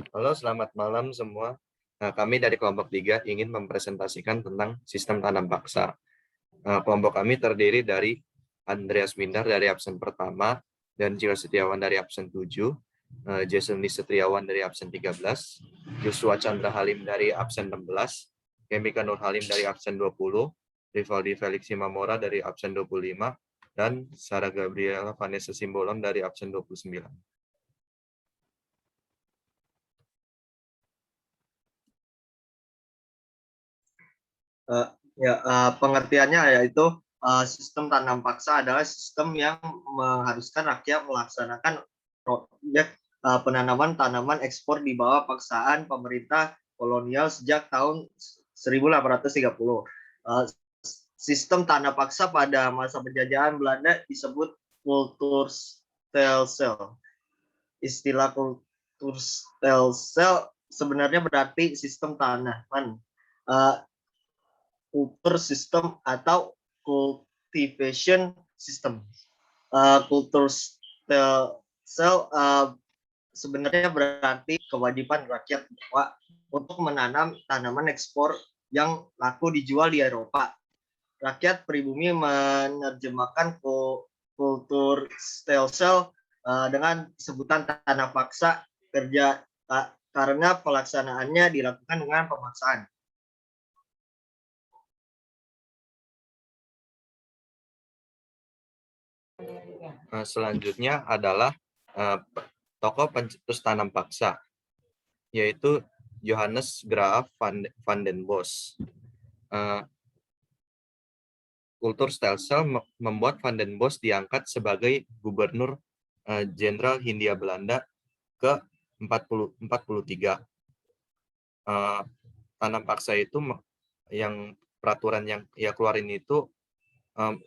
Halo, selamat malam semua. Nah, kami dari kelompok 3 ingin mempresentasikan tentang sistem tanam paksa. Kelompok kami terdiri dari Andreas Windar dari absen pertama, dan Jiwa Setiawan dari absen 7, Jason Lee Setriawan dari absen 13, Joshua Chandra Halim dari absen 16, Kemika Nur Halim dari absen 20, Rivaldi Felix Simamora dari absen 25, dan Sarah Gabriela Vanessa Simbolon dari absen 29. Pengertiannya yaitu sistem tanam paksa adalah sistem yang mengharuskan rakyat melaksanakan proyek penanaman tanaman ekspor di bawah paksaan pemerintah kolonial sejak tahun 1830. Sistem tanam paksa pada masa penjajahan Belanda disebut Kulturstelsel. Istilah Kulturstelsel sebenarnya berarti sistem tanaman kultur system atau cultivation system. Kultur sel sebenarnya berarti kewajiban rakyat untuk menanam tanaman ekspor yang laku dijual di Eropa. Rakyat pribumi menerjemahkan kultur sel dengan sebutan tanah paksa kerja karena pelaksanaannya dilakukan dengan pemaksaan. Selanjutnya adalah tokoh pencetus tanam paksa, yaitu Johannes Graaf van den Bos. Kulturstelsel membuat Van den Bos diangkat sebagai Gubernur Jenderal Hindia Belanda ke 43. Tanam paksa itu yang peraturan yang ia keluarin itu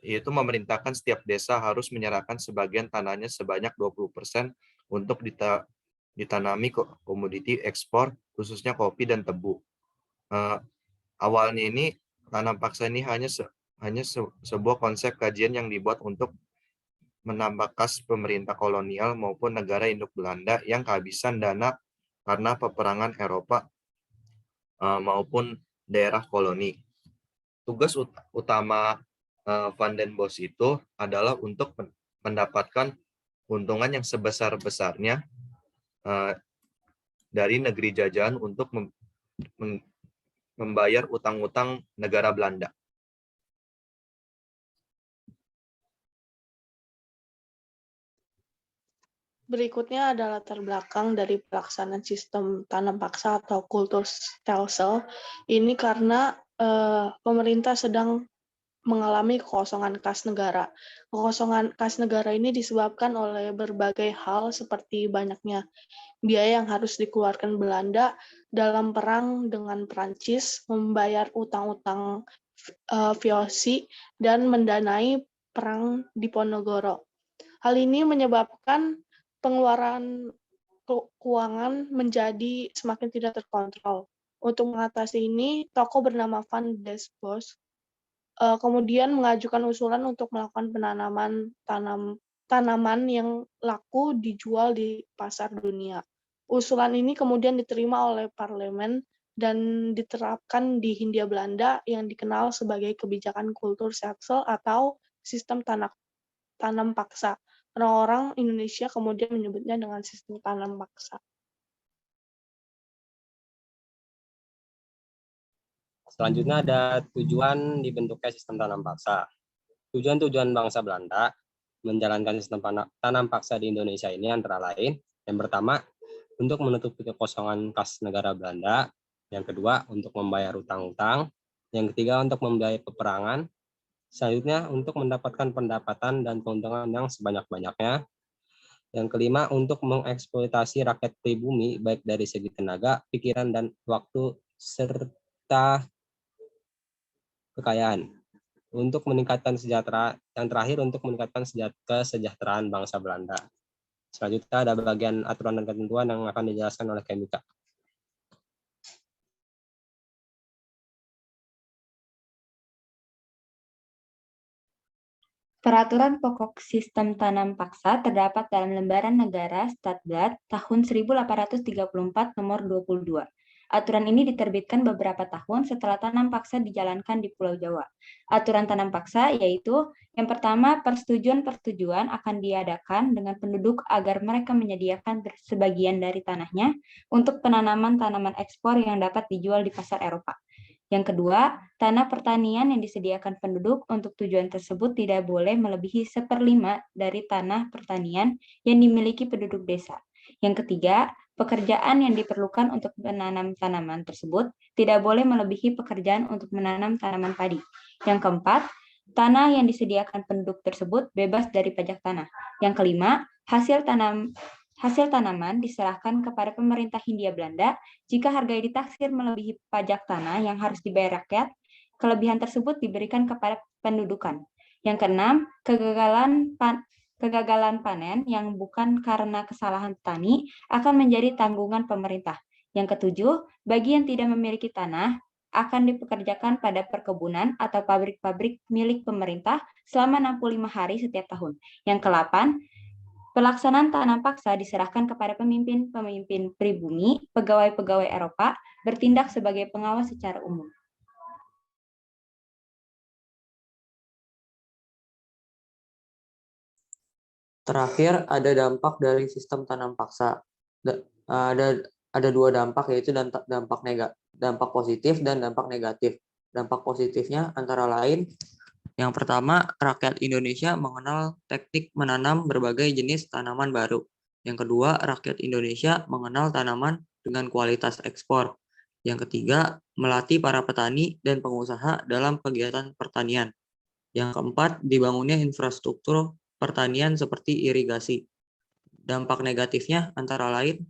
yaitu memerintahkan setiap desa harus menyerahkan sebagian tanahnya sebanyak 20% untuk ditanami komoditi ekspor, khususnya kopi dan tebu. Awalnya ini tanam paksa ini hanya sebuah konsep kajian yang dibuat untuk menambah kas pemerintah kolonial maupun negara induk Belanda yang kehabisan dana karena peperangan Eropa maupun daerah koloni. Tugas utama Van den Bos itu adalah untuk mendapatkan keuntungan yang sebesar-besarnya dari negeri jajahan untuk membayar utang-utang negara Belanda. Berikutnya adalah latar belakang dari pelaksanaan sistem tanam paksa atau Kulturstelsel. Ini karena pemerintah sedang mengalami kekosongan kas negara. Kekosongan kas negara ini disebabkan oleh berbagai hal seperti banyaknya biaya yang harus dikeluarkan Belanda dalam perang dengan Prancis, membayar utang-utang VOC, dan mendanai perang Diponegoro. Hal ini menyebabkan pengeluaran keuangan menjadi semakin tidak terkontrol. Untuk mengatasi ini, tokoh bernama Van den Bos kemudian mengajukan usulan untuk melakukan penanaman tanaman yang laku dijual di pasar dunia. Usulan ini kemudian diterima oleh parlemen dan diterapkan di Hindia Belanda yang dikenal sebagai kebijakan Kulturstelsel atau sistem tanam paksa. Orang-orang Indonesia kemudian menyebutnya dengan sistem tanam paksa. Selanjutnya ada tujuan dibentuknya sistem tanam paksa. Tujuan-tujuan bangsa Belanda menjalankan sistem tanam paksa di Indonesia ini antara lain, yang pertama, untuk menutupi kekosongan kas negara Belanda, yang kedua, untuk membayar utang-utang, yang ketiga, untuk membiayai peperangan, selanjutnya, untuk mendapatkan pendapatan dan keuntungan yang sebanyak-banyaknya, yang kelima, untuk mengeksploitasi rakyat pribumi, baik dari segi tenaga, pikiran, dan waktu, serta kekayaan. Untuk meningkatkan sejahtera, yang terakhir untuk meningkatkan kesejahteraan bangsa Belanda. Selanjutnya ada bagian aturan dan ketentuan yang akan dijelaskan oleh Kemika. Peraturan pokok sistem tanam paksa terdapat dalam Lembaran Negara Statblad tahun 1834 nomor 22. Aturan ini diterbitkan beberapa tahun setelah tanam paksa dijalankan di Pulau Jawa. Aturan tanam paksa yaitu yang pertama, persetujuan akan diadakan dengan penduduk agar mereka menyediakan sebagian dari tanahnya untuk penanaman tanaman ekspor yang dapat dijual di pasar Eropa. Yang kedua, tanah pertanian yang disediakan penduduk untuk tujuan tersebut tidak boleh melebihi 1/5 dari tanah pertanian yang dimiliki penduduk desa. Yang ketiga, pekerjaan yang diperlukan untuk menanam tanaman tersebut tidak boleh melebihi pekerjaan untuk menanam tanaman padi. Yang keempat, tanah yang disediakan penduduk tersebut bebas dari pajak tanah. Yang kelima, hasil tanaman diserahkan kepada pemerintah Hindia Belanda jika harga ditaksir melebihi pajak tanah yang harus dibayar rakyat. Kelebihan tersebut diberikan kepada pendudukan. Yang keenam, kegagalan panen yang bukan karena kesalahan petani akan menjadi tanggungan pemerintah. Yang ketujuh, bagi yang tidak memiliki tanah akan dipekerjakan pada perkebunan atau pabrik-pabrik milik pemerintah selama 65 hari setiap tahun. Yang ke-8, pelaksanaan tanam paksa diserahkan kepada pemimpin-pemimpin pribumi, pegawai-pegawai Eropa, bertindak sebagai pengawas secara umum. Terakhir, ada dampak dari sistem tanam paksa. Ada dua dampak, yaitu dampak positif dan dampak negatif. Dampak positifnya antara lain, yang pertama, rakyat Indonesia mengenal teknik menanam berbagai jenis tanaman baru. Yang kedua, rakyat Indonesia mengenal tanaman dengan kualitas ekspor. Yang ketiga, melatih para petani dan pengusaha dalam kegiatan pertanian. Yang keempat, dibangunnya infrastruktur pertanian seperti irigasi. Dampak negatifnya antara lain,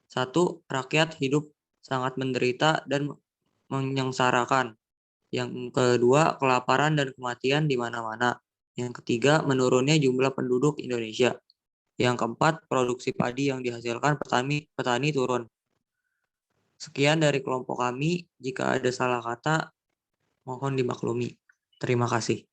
satu, rakyat hidup sangat menderita dan menyengsarakan. Yang kedua, kelaparan dan kematian di mana-mana. Yang ketiga, menurunnya jumlah penduduk Indonesia. Yang keempat, produksi padi yang dihasilkan petani turun. Sekian dari kelompok kami. Jika ada salah kata, mohon dimaklumi. Terima kasih.